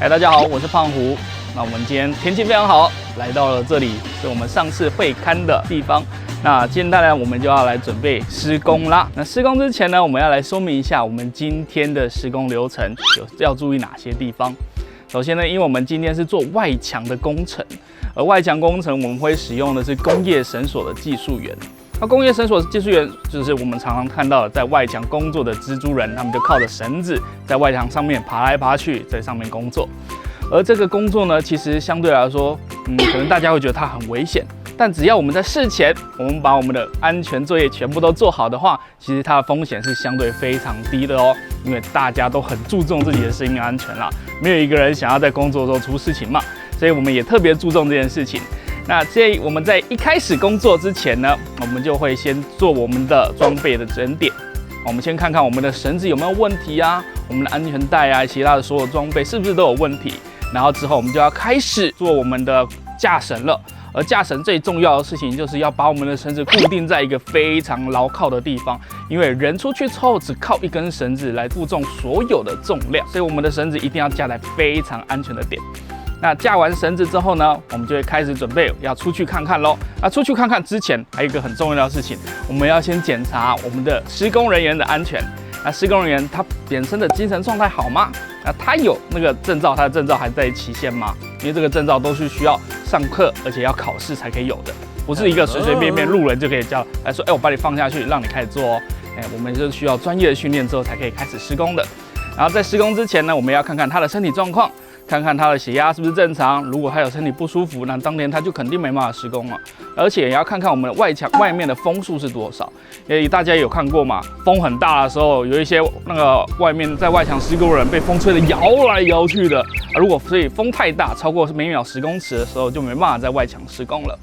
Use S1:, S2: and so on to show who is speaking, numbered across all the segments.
S1: 大家好，我是胖虎。那我们今天天气非常好，来到了这里是我们上次会勘的地方。那今天我们就要来准备施工啦。那施工之前呢，我们要来说明一下我们今天的施工流程要注意哪些地方。首先呢，因为我们今天是做外墙的工程，而外墙工程我们会使用的是工业绳索的技术员。那工业绳索技术员就是我们常常看到的在外墙工作的蜘蛛人，他们就靠着绳子在外墙上面爬来爬去，在上面工作。而这个工作呢，其实相对来说，可能大家会觉得它很危险，但只要我们在事前，我们把我们的安全作业全部都做好的话，其实它的风险是相对非常低的哦。因为大家都很注重自己的生命安全啦，没有一个人想要在工作中出事情嘛，所以我们也特别注重这件事情。那我们在一开始工作之前呢，我们就会先做我们的装备的整点。我们先看看我们的绳子有没有问题啊，我们的安全带啊，其他的所有装备是不是都有问题。然后之后我们就要开始做我们的架绳了。而架绳最重要的事情就是要把我们的绳子固定在一个非常牢靠的地方，因为人出去之后只靠一根绳子来负重所有的重量，所以我们的绳子一定要架在非常安全的点。那架完绳子之后呢，我们就会开始准备要出去看看咯。那出去看看之前，还有一个很重要的事情，我们要先检查我们的施工人员的安全。那施工人员他本身的精神状态好吗？那他有那个证照，他的证照还在期限吗？因为这个证照都是需要上课，而且要考试才可以有的，不是一个随随便便路人就可以叫来说，我把你放下去，让你开始做哦。我们是需要专业的训练之后才可以开始施工的。然后在施工之前呢，我们要看看他的身体状况。看看他的血压是不是正常，如果他有身体不舒服，那当天他就肯定没办法施工了。而且也要看看我们的外墙外面的风速是多少，因为大家有看过嘛，风很大的时候，有一些那个外面在外墙施工的人被风吹得摇来摇去的，如果所以风太大，超过每秒10公尺的时候，就没办法在外墙施工了。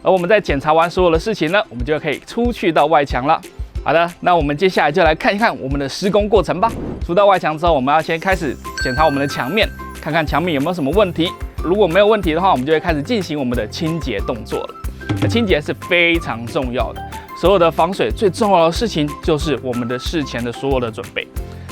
S1: 而我们在检查完所有的事情呢，我们就可以出去到外墙了。好的，那我们接下来就来看一看我们的施工过程吧。出到外墙之后，我们要先开始检查我们的墙面。看看墙面有没有什么问题，如果没有问题的话，我们就会开始进行我们的清洁动作了。那清洁是非常重要的，所有的防水最重要的事情就是我们的事前的所有的准备。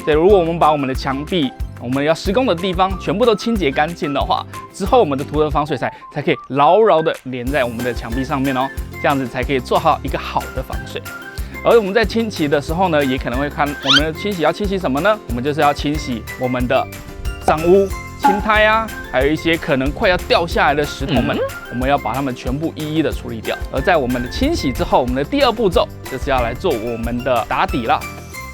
S1: 对，如果我们把我们的墙壁、我们要施工的地方全部都清洁干净的话，之后我们的涂的防水才可以牢牢的连在我们的墙壁上面哦，这样子才可以做好一个好的防水。而我们在清洗的时候呢，也可能会看我们的清洗要清洗什么呢？我们就是要清洗我们的脏污。青苔啊，还有一些可能快要掉下来的石头们，我们要把它们全部一一的处理掉。而在我们的清洗之后，我们的第二步骤就是要来做我们的打底了。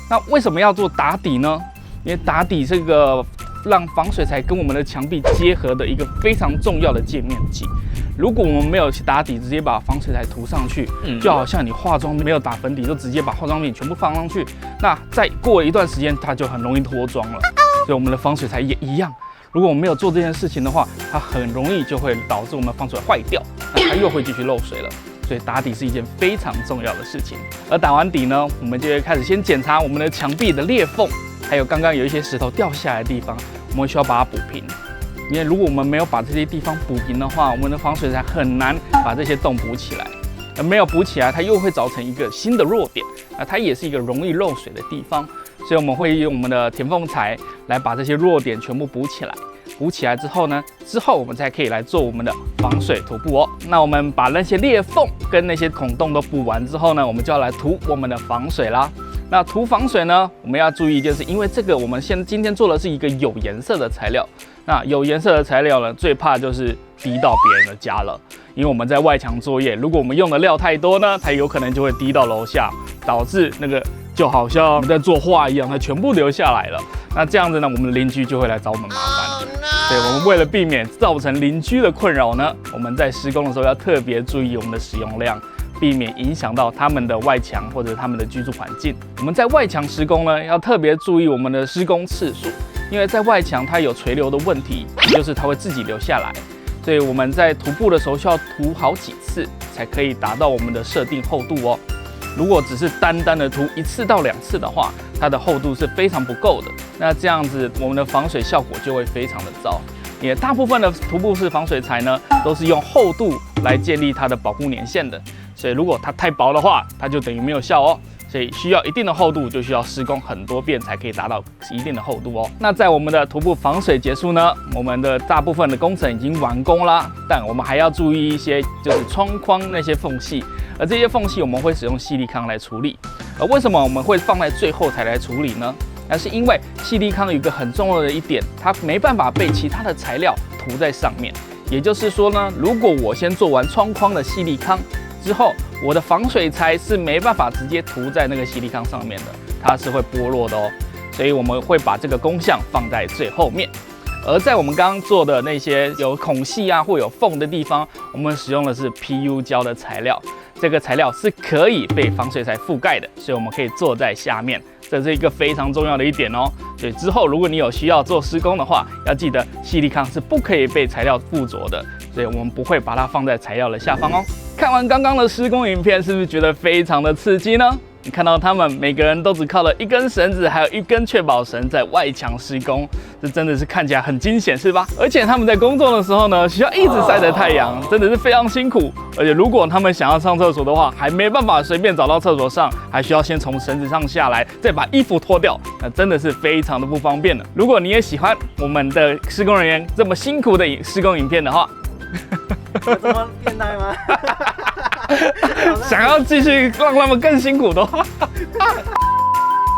S1: 那为什么要做打底呢？因为打底这个让防水材跟我们的墙壁结合的一个非常重要的界面剂。如果我们没有打底，直接把防水材涂上去，就好像你化妆没有打粉底，就直接把化妆品全部放上去，那再过一段时间，它就很容易脱妆了。所以我们的防水材也一样。如果我们没有做这件事情的话，它很容易就会导致我们防水坏掉，那它又会继续漏水了。所以打底是一件非常重要的事情。而打完底呢，我们就会开始先检查我们的墙壁的裂缝，还有刚刚有一些石头掉下来的地方，我们需要把它补平。因为如果我们没有把这些地方补平的话，我们的防水材很难把这些洞补起来。而没有补起来，它又会造成一个新的弱点，它也是一个容易漏水的地方。所以我们会用我们的填缝材来把这些弱点全部补起来。补起来之后呢，我们才可以来做我们的防水涂布哦。那我们把那些裂缝跟那些孔洞都补完之后呢，我们就要来涂我们的防水啦。那涂防水呢，我们要注意一件事，因为这个我们今天做的是一个有颜色的材料。那有颜色的材料呢，最怕就是滴到别人的家了。因为我们在外墙作业，如果我们用的料太多呢，它有可能就会滴到楼下，导致那个就好像我们在作画一样，它全部流下来了。那这样子呢，我们的邻居就会来找我们麻烦。所以我们为了避免造成邻居的困扰呢，我们在施工的时候要特别注意我们的使用量，避免影响到他们的外墙或者他们的居住环境。我们在外墙施工呢，要特别注意我们的施工次数，因为在外墙它有垂流的问题，也就是它会自己流下来。所以我们在涂布的时候需要涂好几次，才可以达到我们的设定厚度哦。如果只是单单的涂1次到2次的话，它的厚度是非常不够的。那这样子我们的防水效果就会非常的糟。也大部分的涂布式防水材呢，都是用厚度来建立它的保护年限的。所以如果它太薄的话，它就等于没有效哦。所以需要一定的厚度，就需要施工很多遍才可以达到一定的厚度哦。那在我们的徒步防水结束呢，我们的大部分的工程已经完工啦，但我们还要注意一些，就是窗框那些缝隙，而这些缝隙我们会使用矽利康来处理。而为什么我们会放在最后才来处理呢？那是因为矽利康有一个很重要的一点，它没办法被其他的材料涂在上面。也就是说呢，如果我先做完窗框的矽利康之后，我的防水材是没办法直接涂在那个矽利康上面的，它是会剥落的哦。所以我们会把这个工项放在最后面。而在我们刚刚做的那些有孔隙啊或有缝的地方，我们使用的是 PU 胶的材料。这个材料是可以被防水材覆盖的，所以我们可以坐在下面，这是一个非常重要的一点哦。所以之后如果你有需要做施工的话，要记得矽利康是不可以被材料附着的，所以我们不会把它放在材料的下方哦。看完刚刚的施工影片，是不是觉得非常的刺激呢？你看到他们每个人都只靠了一根绳子，还有一根确保绳在外墙施工，这真的是看起来很惊险，是吧？而且他们在工作的时候呢，需要一直晒着太阳，真的是非常辛苦。而且如果他们想要上厕所的话，还没办法随便找到厕所上，还需要先从绳子上下来，再把衣服脱掉，那真的是非常的不方便了。如果你也喜欢我们的施工人员这么辛苦的施工影片的话，
S2: 有这么变态吗？
S1: 想要继续让他们更辛苦的话，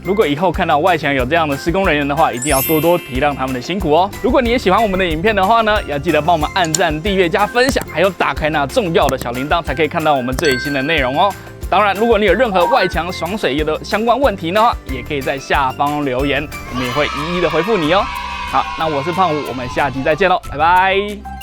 S1: 如果以后看到外墙有这样的施工人员的话，一定要多多体谅他们的辛苦哦。如果你也喜欢我们的影片的话呢，要记得帮我们按赞、订阅、加分享，还有打开那重要的小铃铛，才可以看到我们最新的内容哦。当然，如果你有任何外墙防水的相关问题的话，也可以在下方留言，我们也会一一的回复你哦。好，那我是胖虎，我们下集再见喽，拜拜。